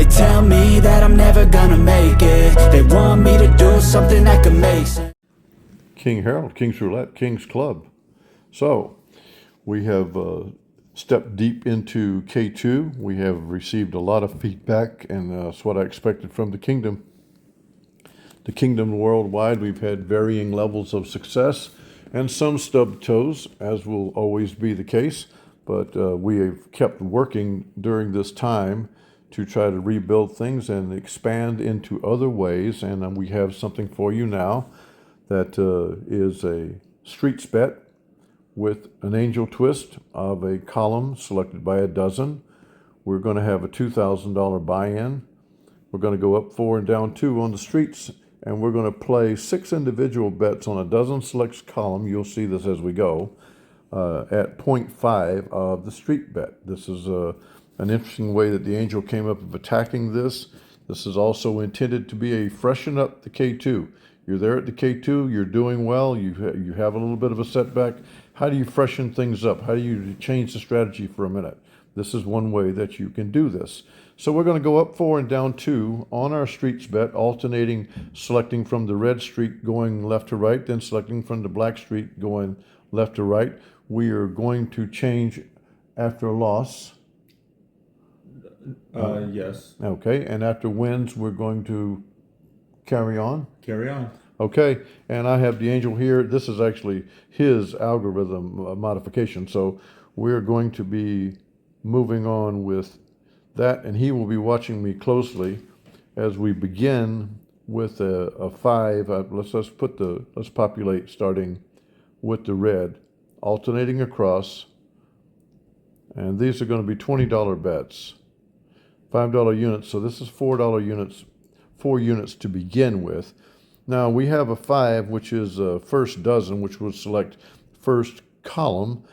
They tell me that I'm never gonna make it. They want me to do something that could make sense. King Harold, King's Roulette, King's Club. So we have stepped deep into K2. We have received a lot of feedback, and that's what I expected from the kingdom. The kingdom worldwide, we've had varying levels of success and some stubbed toes, as will always be the case. But we have kept working during this time to try to rebuild things and expand into other ways. And we have something for you now that is a streets bet with an angel twist of a column selected by a dozen. We're going to have a $2,000 buy-in. We're going to go up 4 and down 2 on the streets, and we're going to play 6 individual bets on a dozen selects column. You'll see this as we go at 0.5 of the street bet. This is an interesting way that the angel came up of attacking this. This is also intended to be a freshen up the K2. You're there at the K2, you're doing well, you have a little bit of a setback. How do you freshen things up? How do you change the strategy for a minute? This is one way that you can do this. So we're going to go up 4 and down 2 on our streets bet, alternating, selecting from the red street going left to right, then selecting from the black street going left to right. We are going to change after a loss. Yes. Okay, and after wins, we're going to carry on. Carry on. Okay, and I have the angel here. This is actually his algorithm modification. So we're going to be moving on with that, and he will be watching me closely as we begin with a 5. Let's populate starting with the red, alternating across, and these are going to be $20 bets, $5 units. So this is $4 units, 4 units to begin with. Now we have a 5, which is first dozen, which will select first column,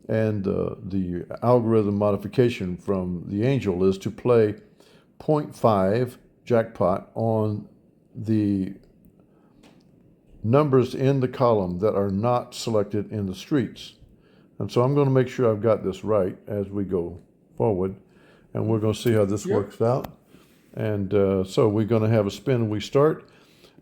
and the algorithm modification from the angel is to play 0.5 jackpot on the numbers in the column that are not selected in the streets. And so I'm going to make sure I've got this right as we go forward, and we're going to see how this works out. And so we're going to have a spin. We start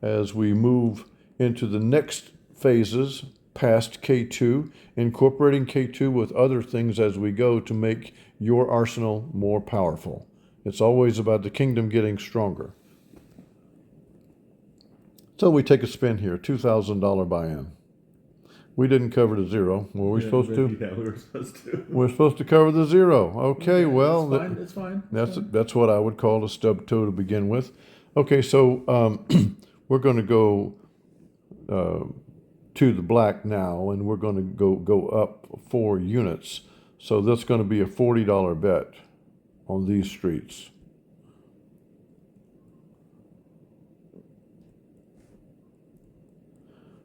as we move into the next phases past K2, incorporating K2 with other things as we go to make your arsenal more powerful. It's always about the kingdom getting stronger. So we take a spin here, $2,000 buy-in. We didn't cover the zero. Were we supposed to? Yeah, we were supposed to. We're supposed to cover the zero. Okay, well, It's fine. that's what I would call a stub toe to begin with. Okay, so we're going to go to the black now, and we're going to go up 4 units. So that's going to be a $40 bet on these streets.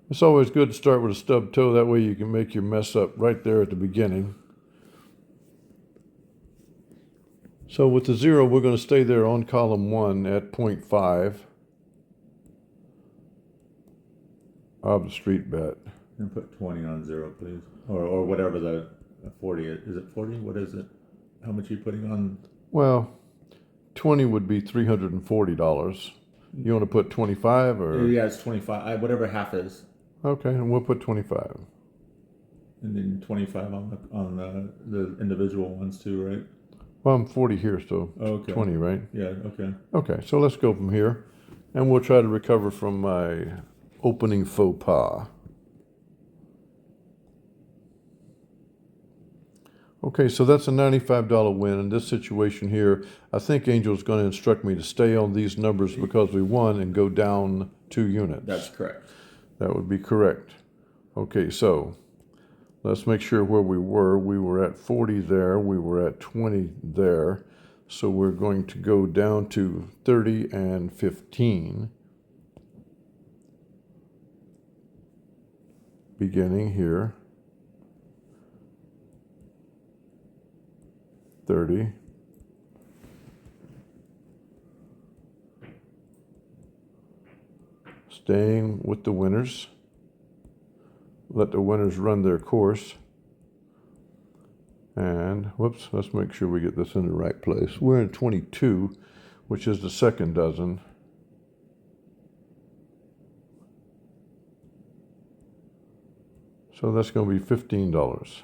It's always good to start with a stub toe. That way you can make your mess up right there at the beginning. So with the 0, we're going to stay there on column 1 at 0.5 of the street bet. And put 20 on 0, please. Or whatever the 40 is. Is it 40? What is it? How much are you putting on? Well, 20 would be $340. You want to put 25 or? Yeah, it's 25. Whatever half is. Okay, and we'll put 25. And then 25 on the individual ones too, right? Well, I'm 40 here, so Okay. 20, right? Yeah, okay. Okay, so let's go from here, and we'll try to recover from my opening faux pas. Okay, so that's a $95 win. In this situation here, I think Angel's going to instruct me to stay on these numbers because we won and go down 2 units. That's correct. That would be correct. Okay, so let's make sure where we were. We were at 40 there. We were at 20 there. So we're going to go down to 30 and 15. Beginning here. 30. Staying with the winners. Let the winners run their course. And, whoops, let's make sure we get this in the right place. We're in 22. which is the second dozen. So that's going to be $15.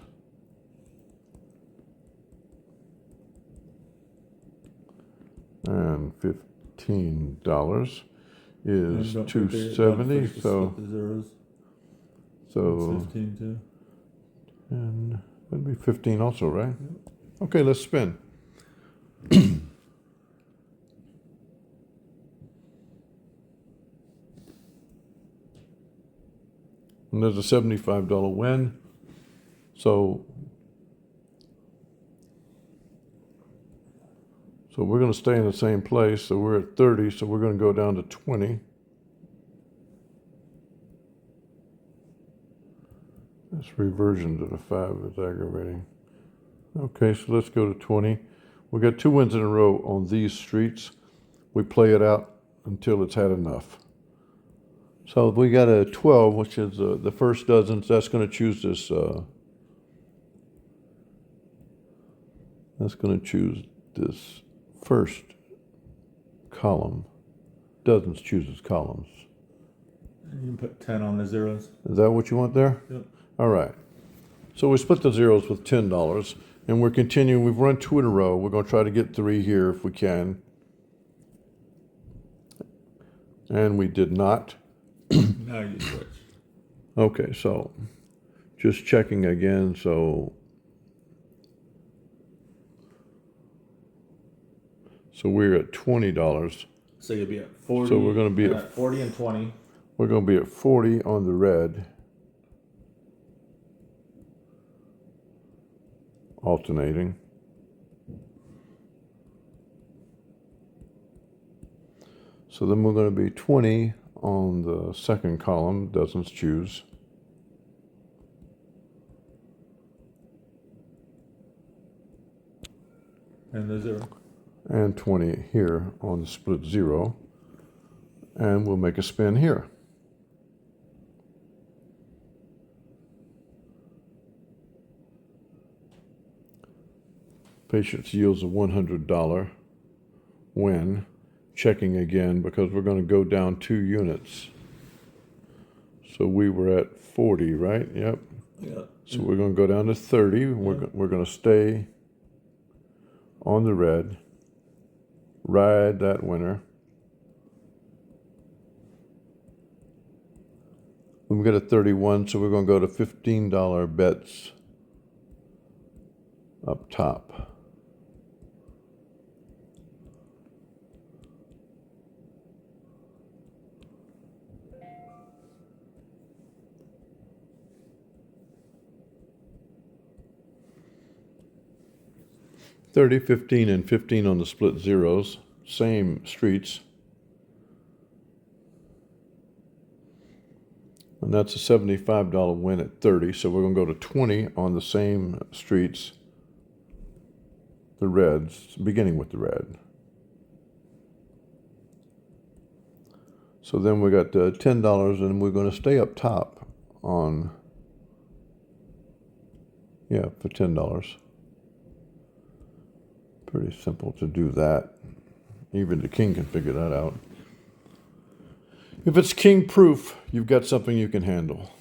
And $15 is And $2.70. So the zeros. so 15 too. and that'd be 15 also, right? Okay, let's spin. And there's a $75 win. So we're going to stay in the same place. So we're at 30. So we're going to go down to 20. This reversion to the 5 is aggravating. Okay, so let's go to 20. We got 2 wins in a row on these streets. We play it out until it's had enough. So we got a 12, which is the first dozen. So that's going to choose this. That's going to choose this first column. Dozens chooses columns. And you can put 10 on the zeros. Is that what you want there? Yep. All right. So we split the zeros with $10, and we're continuing. We've run 2 in a row. We're going to try to get 3 here if we can. And we did not. Now you switch. Okay, so just checking again. So we're at $20. So you'll be at 40. So we're going to be at 40 and 20. We're going to be at 40 on the red. Alternating. So then we're going to be 20 on the second column, dozens choose. And the zero. And 20 here on the split zero. And we'll make a spin here. Patience yields a $100 win. Checking again because we're going to go down 2 units. So we were at 40, right? Yep. Yeah. So we're going to go down to 30. We're going to stay on the red. Ride that winner. We've got a 31, so we're going to go to $15 bets up top. $30, $15, and $15 on the split zeros. Same streets. And that's a $75 win at 30. So we're going to go to 20 on the same streets. The reds, beginning with the red. So then we got $10, and we're going to stay up top on, for $10. Pretty simple to do that. Even the king can figure that out. If it's king proof, you've got something you can handle.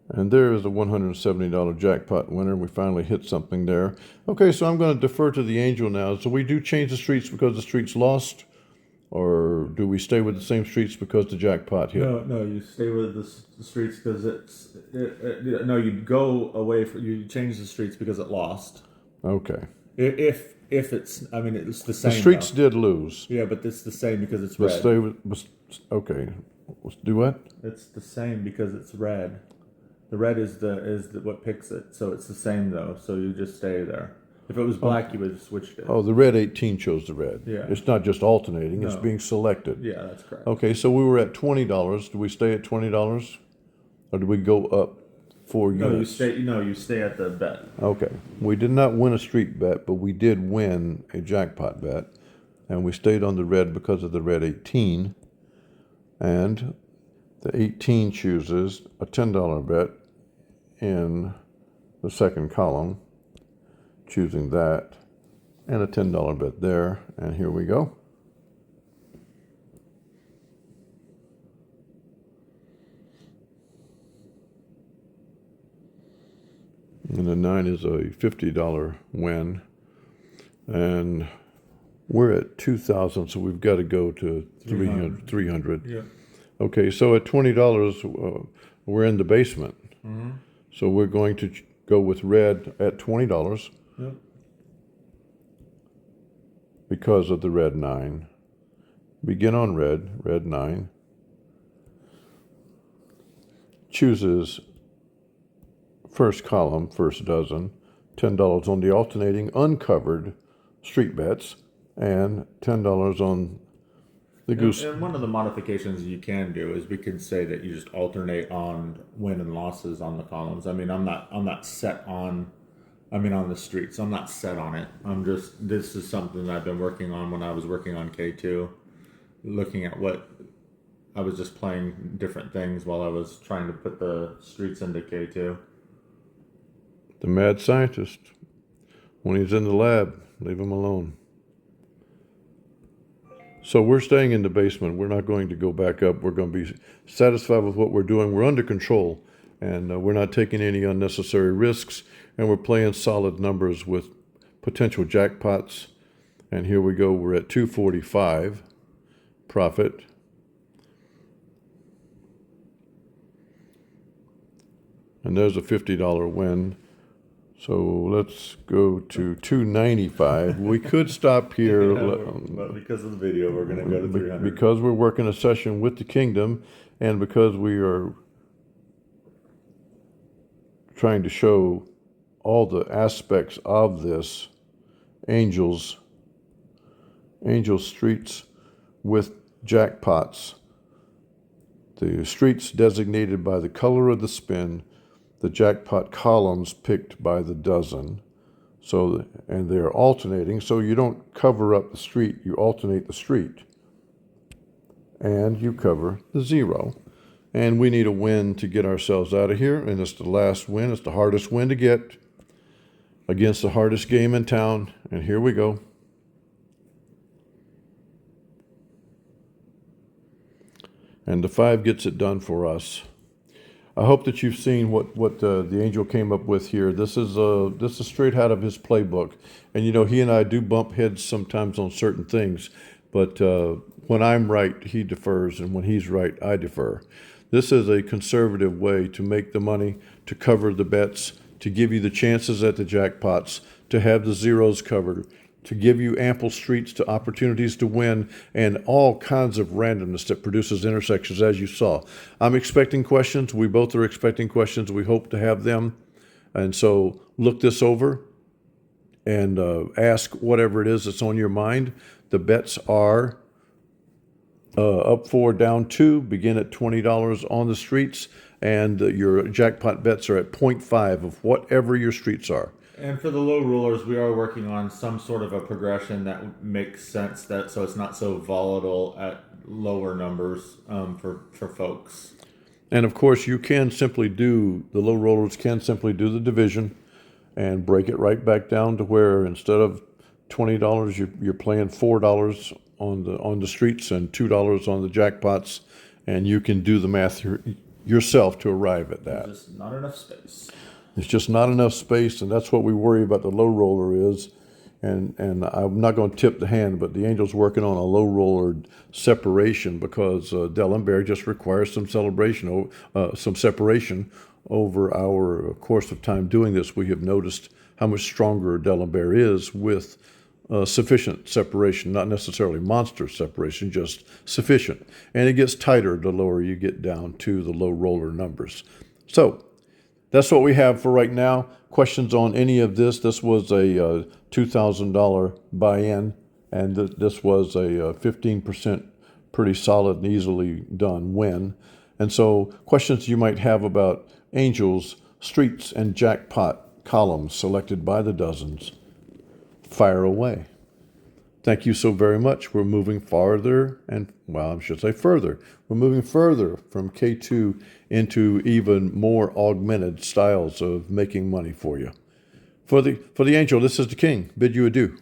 And there is a $170 jackpot winner. We finally hit something there. Okay, so I'm going to defer to the angel now. So we do change the streets because the streets lost? Or do we stay with the same streets because the jackpot hit? No, you stay with the streets because no, you go away you change the streets because it lost. Okay. If it's, I mean, it's the same. The streets though. did lose. Yeah, but it's the same because it's Let's red. stay with, okay. Let's do what? It's the same because it's red. The red is what picks it, so it's the same though. So you just stay there. If it was black, you would have switched it. Oh, the red 18 chose the red. Yeah. It's not just alternating, it's No. being selected. Yeah, that's correct. Okay, so we were at $20. Do we stay at $20? Or do we go up 4 No, units? you stay at the bet. Okay. We did not win a street bet, but we did win a jackpot bet. And we stayed on the red because of the red 18. And the 18 chooses a $10 bet in the second column. choosing that, and a $10 bet there, and here we go. And the 9 is a $50 win, and we're at 2,000, so we've got to go to 300. Yeah. Okay, so at $20, we're in the basement. Mm-hmm. So we're going to go with red at $20. Yep. Because of the red 9. Begin on red 9. Chooses first column, first dozen, $10 on the alternating uncovered street bets, and $10 on the goose. And one of the modifications you can do is we can say that you just alternate on win and losses on the columns. I mean, I'm not set on, on the streets. I'm not set on it. This is something that I've been working on when I was working on K2, looking at what I was just playing different things while I was trying to put the streets into K2. The mad scientist, when he's in the lab, leave him alone. So we're staying in the basement. We're not going to go back up. We're going to be satisfied with what we're doing. We're under control, and we're not taking any unnecessary risks, and we're playing solid numbers with potential jackpots. And here we go. We're at 245 profit. And there's a $50 win. So let's go to 295. We could stop here. But because of the video, we're going to go to 300. Because we're working a session with the kingdom, and because we are trying to show all the aspects of this, angels streets with jackpots, the streets designated by the color of the spin, the jackpot columns picked by the dozen, and they're alternating, so you don't cover up the street, you alternate the street, and you cover the 0. And we need a win to get ourselves out of here, and it's the last win. It's the hardest win to get against the hardest game in town, and here we go. And the 5 gets it done for us. I hope that you've seen what the angel came up with here. This is straight out of his playbook. And he and I do bump heads sometimes on certain things, but when I'm right, he defers, and when he's right, I defer. This is a conservative way to make the money, to cover the bets, to give you the chances at the jackpots, to have the zeros covered, to give you ample streets to opportunities to win, and all kinds of randomness that produces intersections, as you saw. I'm expecting questions. We both are expecting questions. We hope to have them. And so look this over and ask whatever it is that's on your mind. The bets are up 4, down 2, begin at $20 on the streets, and your jackpot bets are at 0.5 of whatever your streets are. And for the low rollers, we are working on some sort of a progression that makes sense, so it's not so volatile at lower numbers for folks. And of course, you can simply the low rollers can simply do the division and break it right back down to where instead of $20, you're playing $4 on the streets and $2 on the jackpots, and you can do the math yourself to arrive at that. There's just not enough space. It's just not enough space, and that's what we worry about the low roller is. And I'm not going to tip the hand, but the angel's working on a low roller separation because D'Alembert just requires some separation over our course of time doing this. We have noticed how much stronger D'Alembert is with sufficient separation, not necessarily monster separation, just sufficient. And it gets tighter the lower you get down to the low roller numbers. So that's what we have for right now. Questions on any of this? This was a $2,000 buy-in, and this was a 15% pretty solid and easily done win. And so questions you might have about angels, streets, and jackpot columns selected by the dozens, fire away. Thank you so very much. We're moving farther I should say further. We're moving further from K2 into even more augmented styles of making money for you. For the angel, this is the king. Bid you adieu.